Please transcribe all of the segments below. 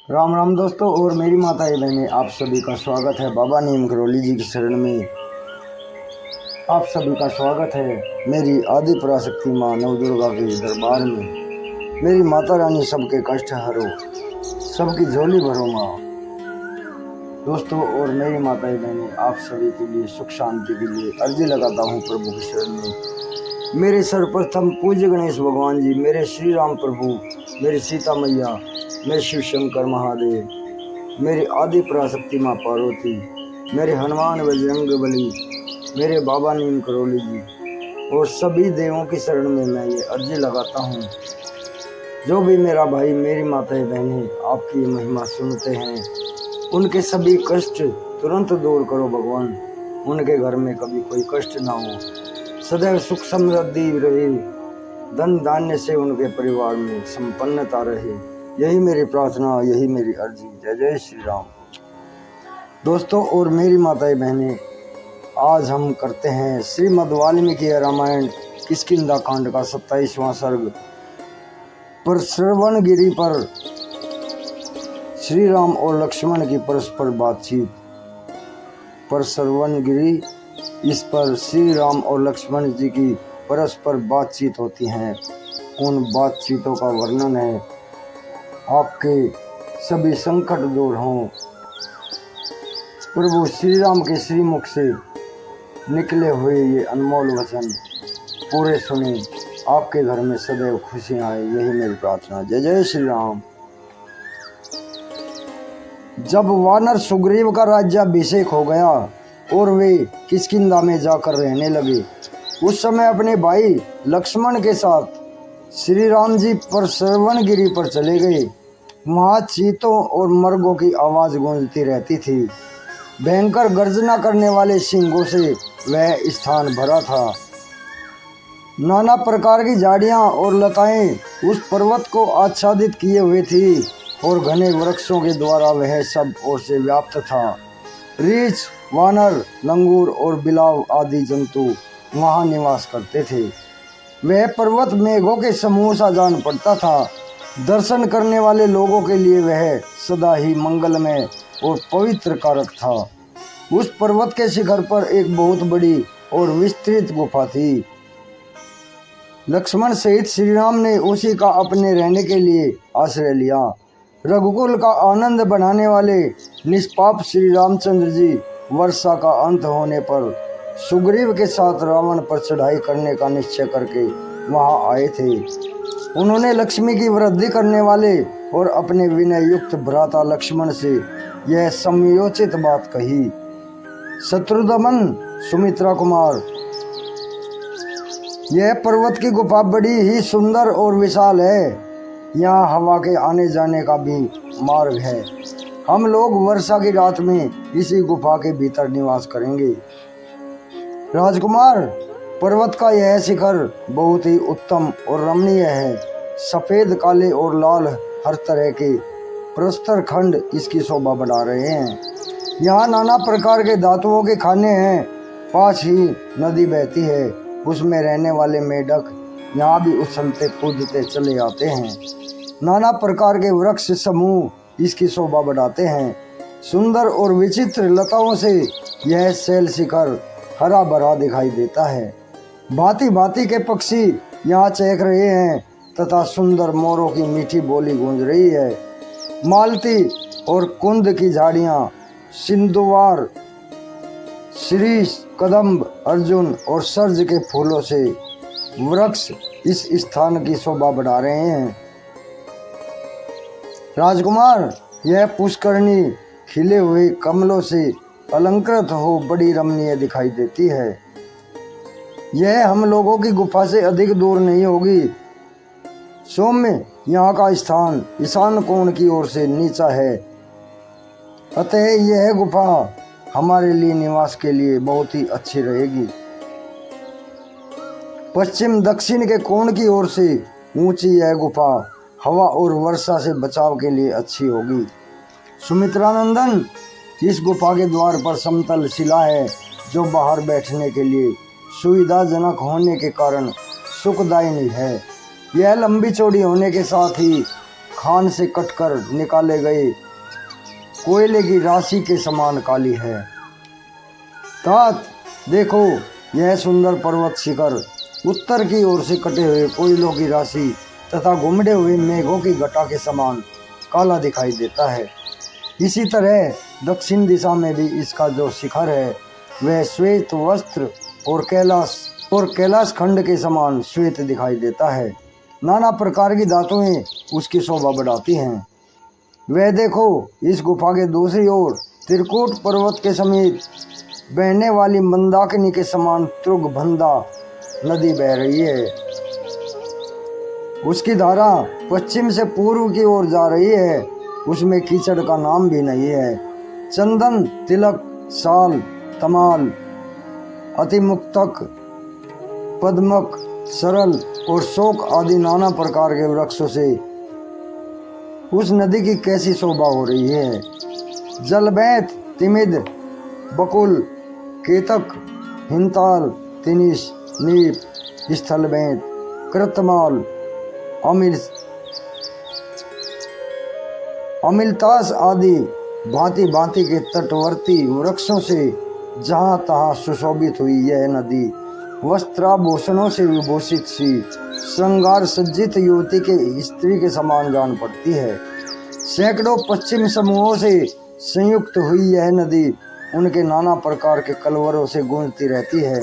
राम राम दोस्तों और मेरी माताएं बहनें, आप सभी का स्वागत है बाबा नीम करौली जी की शरण में। आप सभी का स्वागत है मेरी आदि पराशक्ति माँ नवदुर्गा के दरबार में। मेरी माता रानी सबके कष्ट हरो, सबकी झोली भरो माँ। दोस्तों और मेरी माताएं बहनें, आप सभी के लिए सुख शांति के लिए अर्जी लगाता हूँ प्रभु की शरण में। मेरे सर्वप्रथम पूज्य गणेश भगवान जी, मेरे श्री राम प्रभु, मेरी सीता मैया, मेरे शिव शंकर महादेव, मेरे आदि पराशक्ति माँ पार्वती, मेरे हनुमान बजरंग बली, मेरे बाबा नीम करौली जी और सभी देवों की शरण में मैं ये अर्जी लगाता हूँ। जो भी मेरा भाई मेरी माताएं बहनें आपकी महिमा सुनते हैं, उनके सभी कष्ट तुरंत दूर करो भगवान। उनके घर में कभी कोई कष्ट ना हो, सदैव सुख समृद्धि रहे, धन धान्य से उनके परिवार में संपन्नता रहे। यही मेरी प्रार्थना, यही मेरी अर्जी। जय जय श्री राम। दोस्तों और मेरी माताएं बहनें, आज हम करते हैं श्रीमद् वाल्मीकि रामायण किष्किंधा कांड का 27वां सर्ग। पर श्रवणगिरी पर श्री राम और लक्ष्मण की परस्पर बातचीत। पर श्रवणगिरी, इस पर श्री राम और लक्ष्मण जी की परस्पर बातचीत होती हैं। उन बातचीतों का वर्णन है, आपके सभी संकट दूर हों। प्रभु श्री राम के श्रीमुख से निकले हुए ये अनमोल वचन पूरे सुने, आपके घर में सदैव खुशियां आए, यही मेरी प्रार्थना। जय जय श्री राम। जब वानर सुग्रीव का राज्याभिषेक हो गया और वे किष्किंधा में जाकर रहने लगे, उस समय अपने भाई लक्ष्मण के साथ श्री राम जी पर श्रवणगिरी पर चले गए। वहाँ चीतों और मर्गों की आवाज़ गूंजती रहती थी। भयंकर गर्जना करने वाले सिंहों से वह स्थान भरा था। नाना प्रकार की झाड़ियाँ और लताएं उस पर्वत को आच्छादित किए हुए थी और घने वृक्षों के द्वारा वह सब ओर से व्याप्त था। रीछ, वानर, लंगूर और बिलाव आदि जंतु वहाँ निवास करते थे। वह पर्वत मेघों के समूह सा जान पड़ता था। दर्शन करने वाले लोगों के लिए वह सदा ही मंगलमय और पवित्र कारक था। उस पर्वत के शिखर पर एक बहुत बड़ी और विस्तृत गुफा थी। लक्ष्मण सहित श्री राम ने उसी का अपने रहने के लिए आश्रय लिया। रघुकुल का आनंद बढ़ाने वाले निष्पाप श्री रामचंद्र जी वर्षा का अंत होने पर सुग्रीव के साथ रावण पर चढ़ाई करने का निश्चय करके वहां आए थे। उन्होंने लक्ष्मी की वृद्धि करने वाले और अपने विनय युक्त भ्राता लक्ष्मण से यह समयोचित बात कही। शत्रुदमन, सुमित्रा कुमार, यह पर्वत की गुफा बड़ी ही सुंदर और विशाल है। यहाँ हवा के आने जाने का भी मार्ग है। हम लोग वर्षा की रात में इसी गुफा के भीतर निवास करेंगे। राजकुमार, पर्वत का यह शिखर बहुत ही उत्तम और रमणीय है। सफ़ेद, काले और लाल हर तरह के प्रस्तर खंड इसकी शोभा बढ़ा रहे हैं। यहाँ नाना प्रकार के धातुओं के खाने हैं। पास ही नदी बहती है, उसमें रहने वाले मेढक यहाँ भी उछलते कूदते चले आते हैं। नाना प्रकार के वृक्ष समूह इसकी शोभा बढ़ाते हैं। सुंदर और विचित्र लताओं से यह शैल शिखर हरा भरा दिखाई देता है। भांति भांति के पक्षी यहाँ चहक रहे हैं तथा सुंदर मोरों की मीठी बोली गूंज रही है। मालती और कुंद की झाड़ियाँ, सिंधुवार, शीरीष, कदम्ब, अर्जुन और सर्ज के फूलों से वृक्ष इस स्थान की शोभा बढ़ा रहे हैं। राजकुमार, यह पुष्करणी खिले हुए कमलों से अलंकृत हो बड़ी रमणीय दिखाई देती है। यह हम लोगों की गुफा से अधिक दूर नहीं होगी। सौम्य यहाँ का स्थान ईशान कोण की ओर से नीचा है, अतः यह गुफा हमारे लिए निवास के लिए बहुत ही अच्छी रहेगी। पश्चिम दक्षिण के कोण की ओर से ऊंची यह गुफा हवा और वर्षा से बचाव के लिए अच्छी होगी। सुमित्रानंदन, इस गुफा के द्वार पर समतल शिला है जो बाहर बैठने के लिए सुविधाजनक होने के कारण सुखदायिनी है। यह लंबी चौड़ी होने के साथ ही खान से कटकर निकाले गए कोयले की राशि के समान काली है। तात देखो, यह सुंदर पर्वत शिखर उत्तर की ओर से कटे हुए कोयलों की राशि तथा घुमड़े हुए मेघों की घटा के समान काला दिखाई देता है। इसी तरह दक्षिण दिशा में भी इसका जो शिखर है वह श्वेत वस्त्र और कैलाश खंड के समान श्वेत दिखाई देता है। नाना प्रकार की धातुएं उसकी शोभा बढ़ाती हैं। वह देखो, इस गुफा के दूसरी ओर त्रिकूट पर्वत के समीप बहने वाली मंदाकिनी के समान त्रुगभंदा नदी बह रही है। उसकी धारा पश्चिम से पूर्व की ओर जा रही है। उसमें कीचड़ का नाम भी नहीं है। चंदन, तिलक, साल, तमाल, अतिमुक्तक, पद्मक, सरल और शोक आदि नाना प्रकार के वृक्षों से उस नदी की कैसी शोभा हो रही है। जलबैत, तिमिद, बकुल, केतक, हिंताल, तिनिश, नीप, स्थलबैत, कृतमाल, अमिलतास आदि भांति भांति के तटवर्ती वृक्षों से जहाँ तहाँ सुशोभित हुई यह नदी वस्त्राभूषणों से विभूषित सी श्रृंगार सज्जित युवती के स्त्री के समान जान पड़ती है। सैकड़ों पश्चिम समूहों से संयुक्त हुई यह नदी उनके नाना प्रकार के कलवरों से गूंजती रहती है।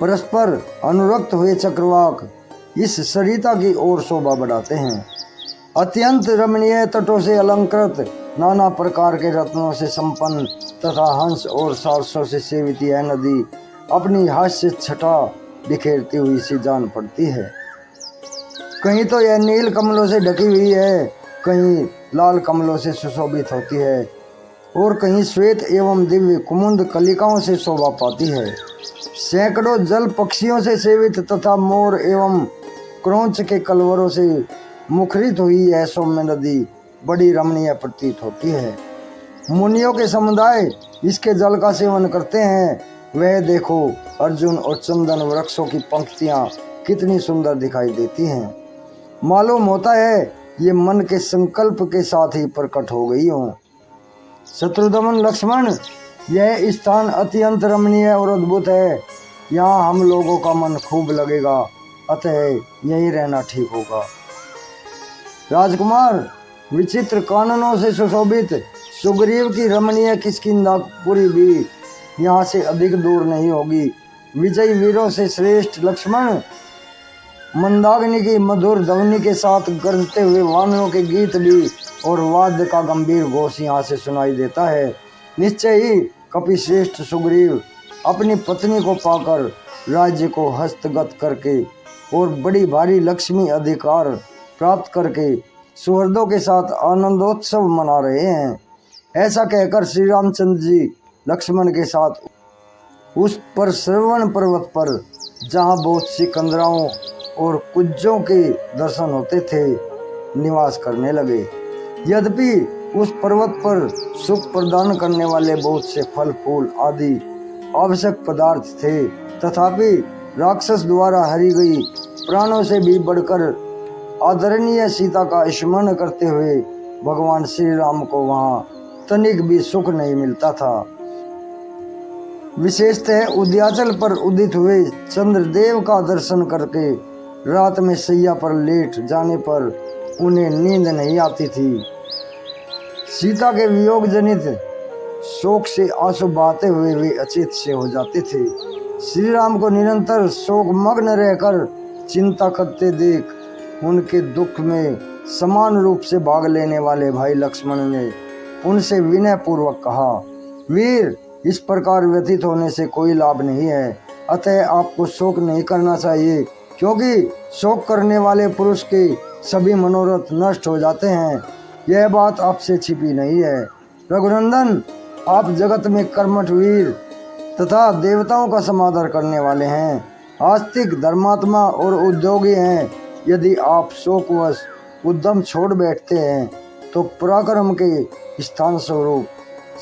परस्पर अनुरक्त हुए चक्रवाक इस सरिता की ओर शोभा बढ़ाते हैं। अत्यंत रमणीय तटों से अलंकृत, नाना प्रकार के रत्नों से संपन्न तथा हंस और सारसों से सेवित यह नदी अपनी हास्य छटा बिखेरती हुई सी जान पड़ती है। कहीं तो यह नील कमलों से ढकी हुई है, कहीं लाल कमलों से सुशोभित होती है और कहीं श्वेत एवं दिव्य कुमुद कलिकाओं से शोभा पाती है। सैकड़ों जल पक्षियों से सेवित तथा मोर एवं क्रोंच के कलवरों से मुखरित हुई यह सौम्य नदी बड़ी रमणीय प्रतीत होती है। मुनियों के समुदाय इसके जल का सेवन करते हैं। वह देखो, अर्जुन और चंदन वृक्षों की पंक्तियां कितनी सुंदर दिखाई देती हैं। मालूम होता है ये मन के संकल्प के साथ ही प्रकट हो गई हो। शत्रुदमन लक्ष्मण, यह स्थान अत्यंत रमणीय और अद्भुत है। यहाँ हम लोगों का मन खूब लगेगा, अतः यहीं रहना ठीक होगा। राजकुमार, विचित्र काननों से सुशोभित सुग्रीव की रमणीय किष्किंधापुरी भी यहाँ से अधिक दूर नहीं होगी। विजयी वीरों से श्रेष्ठ लक्ष्मण, मंदाकिनी की मधुर ध्वनि के साथ गरजते हुए वानरों के गीत भी और वाद्य का गंभीर घोष यहाँ से सुनाई देता है। निश्चय ही कपिश्रेष्ठ सुग्रीव अपनी पत्नी को पाकर राज्य को हस्तगत करके और बड़ी भारी लक्ष्मी अधिकार प्राप्त करके सुहृदों के साथ आनंदोत्सव मना रहे हैं। ऐसा कहकर श्री रामचंद्र जी लक्ष्मण के साथ उस पर श्रवण पर्वत पर, जहाँ बहुत सी कंदराओं और कुज्जों के दर्शन होते थे, निवास करने लगे। यद्यपि उस पर्वत पर सुख प्रदान करने वाले बहुत से फल फूल आदि आवश्यक पदार्थ थे, तथापि राक्षस द्वारा हरी गई प्राणों से भी बढ़कर आदरणीय सीता का स्मरण करते हुए भगवान श्री राम को वहाँ तनिक भी सुख नहीं मिलता था। विशेषतः उद्याचल पर उदित हुए चंद्रदेव का दर्शन करके रात में सैया पर लेट जाने पर उन्हें नींद नहीं आती थी। सीता के वियोग जनित शोक से आंसू बहाते हुए वे अचेत से हो जाते थे। श्री राम को निरंतर शोक मग्न रहकर चिंता करते देख उनके दुख में समान रूप से भाग लेने वाले भाई लक्ष्मण ने उनसे विनय पूर्वक कहा, वीर, इस प्रकार व्यतीत होने से कोई लाभ नहीं है, अतः आपको शोक नहीं करना चाहिए, क्योंकि शोक करने वाले पुरुष के सभी मनोरथ नष्ट हो जाते हैं। यह बात आपसे छिपी नहीं है। रघुनंदन, आप जगत में कर्मठ वीर तथा देवताओं का समादर करने वाले हैं, आस्तिक, धर्मात्मा और उद्योगी हैं। यदि आप शोकवश उद्यम छोड़ बैठते हैं तो पराक्रम के स्थान स्वरूप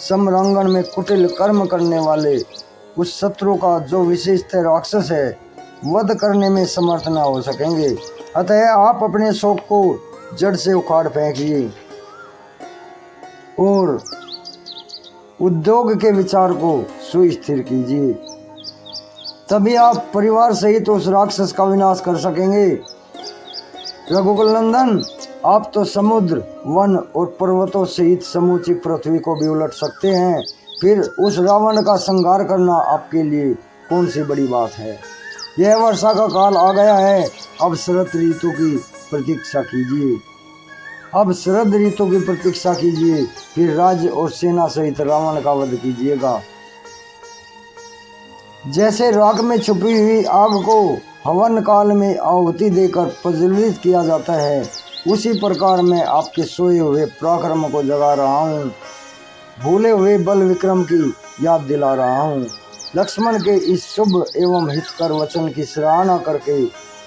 समरांगण में कुटिल कर्म करने वाले उस शत्रु का जो विशेषतः राक्षस है वध करने में समर्थ न हो सकेंगे। अतः आप अपने शोक को जड़ से उखाड़ फेंकिए और उद्योग के विचार को सुस्थिर कीजिए। तभी आप परिवार सहित उस राक्षस का विनाश कर सकेंगे। रघुकुल नंदन, आप तो समुद्र, वन और पर्वतों सहित समूची पृथ्वी को भी उलट सकते हैं, फिर उस रावण का संहार करना आपके लिए कौन सी बड़ी बात है। यह वर्षा का काल आ गया है, अब शरद ऋतु की प्रतीक्षा कीजिए। अब शरद ऋतु की प्रतीक्षा कीजिए, फिर राज्य और सेना सहित रावण का वध कीजिएगा। जैसे राख में छुपी हुई आग को हवन काल में आहुति देकर प्रज्वलित किया जाता है, उसी प्रकार मैं आपके सोए हुए पराक्रम को जगा रहा हूँ, भूले हुए बल विक्रम की याद दिला रहा हूँ। लक्ष्मण के इस शुभ एवं हितकर वचन की सराहना करके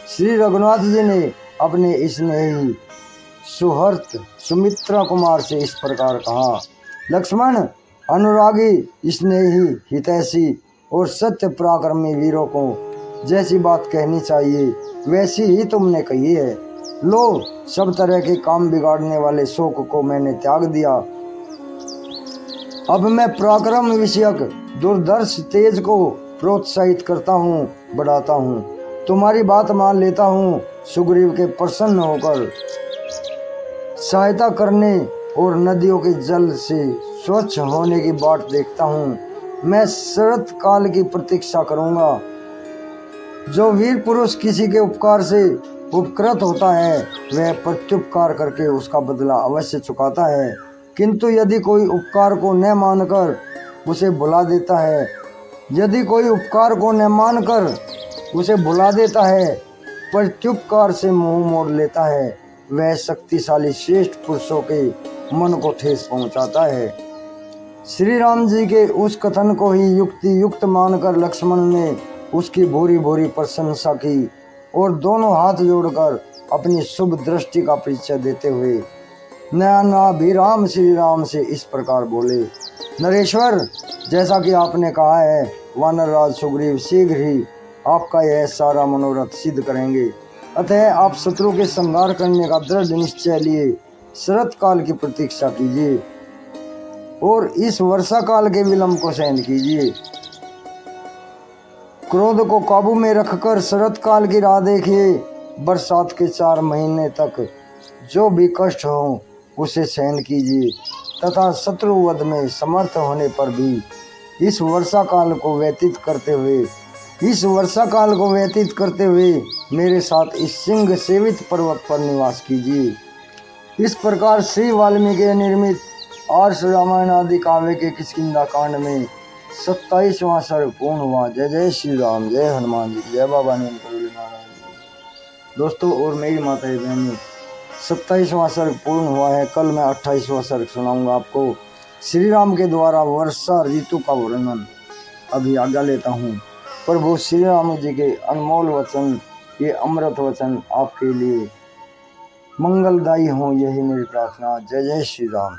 श्री रघुनाथ जी ने अपने स्नेही सुहृत सुमित्रा कुमार से इस प्रकार कहा। लक्ष्मण, अनुरागी, स्नेही, हितैषी और सत्य पराक्रमी वीरों को जैसी बात कहनी चाहिए वैसी ही तुमने कही है। लो, सब तरह के काम बिगाड़ने वाले शोक को मैंने त्याग दिया। अब मैं पराक्रम विषयक दुर्धर्ष तेज को प्रोत्साहित करता हूँ, बढ़ाता हूँ। तुम्हारी बात मान लेता हूँ। सुग्रीव के प्रसन्न होकर सहायता करने और नदियों के जल से स्वच्छ होने की बाट देखता हूँ। मैं शरत काल की प्रतीक्षा करूँगा। जो वीर पुरुष किसी के उपकार से उपकृत होता है, वह प्रत्युपकार करके उसका बदला अवश्य चुकाता है, किंतु यदि कोई उपकार को न मानकर उसे भुला देता है, यदि कोई उपकार को न मानकर उसे भुला देता है, प्रत्युपकार से मुंह मोड़ लेता है, वह शक्तिशाली श्रेष्ठ पुरुषों के मन को ठेस पहुंचाता है। श्री राम जी के उस कथन को ही युक्ति युक्त मानकर लक्ष्मण ने उसकी भूरी भूरी प्रशंसा की और दोनों हाथ जोड़कर अपनी शुभ दृष्टि का परिचय देते हुए नयनाभिराम श्री राम से इस प्रकार बोले। नरेश्वर, जैसा कि आपने कहा है, वानरराज सुग्रीव शीघ्र ही आपका यह सारा मनोरथ सिद्ध करेंगे। अतः आप शत्रु के संहार करने का दृढ़ निश्चय लिए शरत काल की प्रतीक्षा कीजिए और इस वर्षा काल के विलंब को सहन कीजिए। क्रोध को काबू में रखकर शरत काल की राह देखिए। बरसात के 4 महीने तक जो भी कष्ट हो उसे सहन कीजिए तथा शत्रुवध में समर्थ होने पर भी इस वर्षा काल को व्यतीत करते हुए मेरे साथ इस सिंह सेवित पर्वत पर निवास कीजिए। इस प्रकार श्री वाल्मीकि निर्मित आर्ष रामायण आदि काव्य के किष्किंधा कांड में 27वां सर्ग पूर्ण हुआ। जय जय श्री राम, जय हनुमान जी, जय बाबा नीम करोली नारायण जी। दोस्तों और मेरी माता बहनों, 27वां सर्ग पूर्ण हुआ है। कल मैं 28वां सर्ग सुनाऊंगा आपको। श्री राम के द्वारा वर्षा ऋतु का वर्णन। अभी आज्ञा लेता हूँ। प्रभु श्री राम जी के अनमोल वचन, ये अमृत वचन आपके लिए मंगलदायी हों, यही मेरी प्रार्थना। जय जय श्री राम।